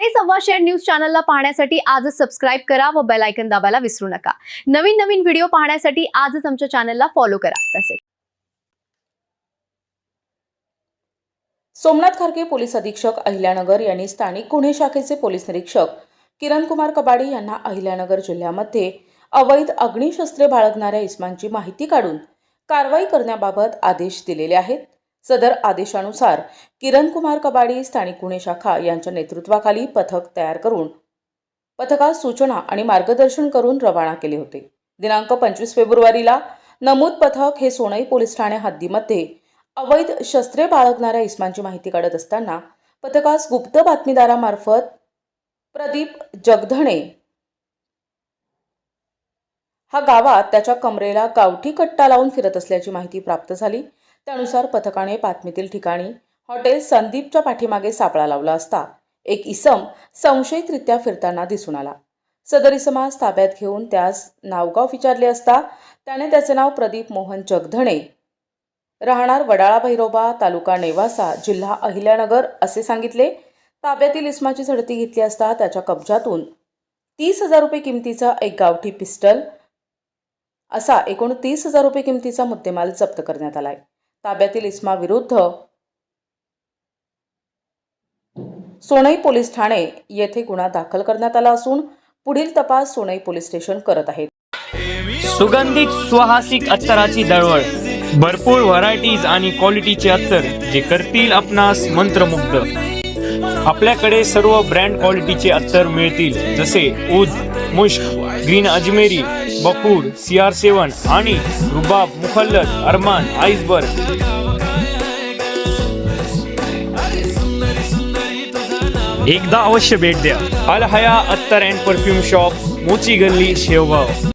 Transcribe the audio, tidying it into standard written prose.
सव्वाशेर news चॅनलला पाहण्यासाठी आजच सबस्क्राइब करा व बेल आयकॉन दाबायला विसरू नका। नवीन नवीन व्हिडिओ पाहण्यासाठी आजच आमच्या चॅनलला फॉलो करा। तसेच सोमनाथ खारगे पोलीस अधीक्षक अहिल्यानगर यांनी स्थानिक गुन्हे शाखेचे पोलीस निरीक्षक किरण कुमार कबाडी यांना अहिल्यानगर जिल्ह्यामध्ये अवैध अग्निशस्त्रे बाळगणाऱ्या इसमांची माहिती काढून कारवाई करण्याबाबत आदेश दिलेले आहेत। सदर आदेशानुसार किरण कुमार कबाडी स्थानिक गुन्हे शाखा यांच्या नेतृत्वाखाली पथक तयार करून पथकास सूचना आणि मार्गदर्शन करून रवाना केले होते। दिनांक 25 फेब्रुवारीला नमूद पथक हे सोनई पोलीस ठाणे हद्दीमध्ये अवैध शस्त्रे बाळगणाऱ्या इसमांची माहिती काढत असताना पथकास गुप्त बातमीदारामार्फत प्रदीप जगधणे हा गावात त्याच्या कमरेला गावठी कट्टा लावून फिरत असल्याची माहिती प्राप्त झाली। त्यानुसार पथकाने बातमीतील ठिकाणी हॉटेल संदीपच्या पाठीमागे सापळा लावला असता एक इसम संशयितरित्या फिरताना दिसून आला। सदर इसमास ताब्यात घेऊन त्यास नावगाव विचारले असता त्याने त्याचे नाव प्रदीप मोहन जगधणे राहणार वडाळा भैरोबा तालुका नेवासा जिल्हा अहिल्यानगर असे सांगितले। ताब्यातील इसमाची झडती घेतली असता त्याच्या कब्जातून 30,000 रुपये किमतीचा एक गावठी पिस्टल असा एकूण 30,000 रुपये किमतीचा मुद्देमाल जप्त करण्यात आलाय। ताब्यातील इसमा विरुद्ध सोनई पोलीस ठाणे येथे गुन्हा दाखल करण्यात आला असून पुढील तपास सोनई पोलीस स्टेशन करत आहेत। सुगंधित सुहासिक अत्तराची दळवळ, भरपूर व्हरायटीज आणि क्वालिटीचे अत्तर जे करतील आपणास मंत्रमुग्ध। आपल्याकडे सर्व ब्रँड क्वालिटीचे अत्तर मिळतील, जसे ऊद, मुश्क, ग्रीन अजमेरी, बकूड, CR7 आणि रुबाब, मुखल्लत, अरमान, आइसबर्ग। एकदा अवश्य भेट द्या। अल हया अत्तर अँड परफ्यूम शॉप, मोची गल्ली, शेवगाव।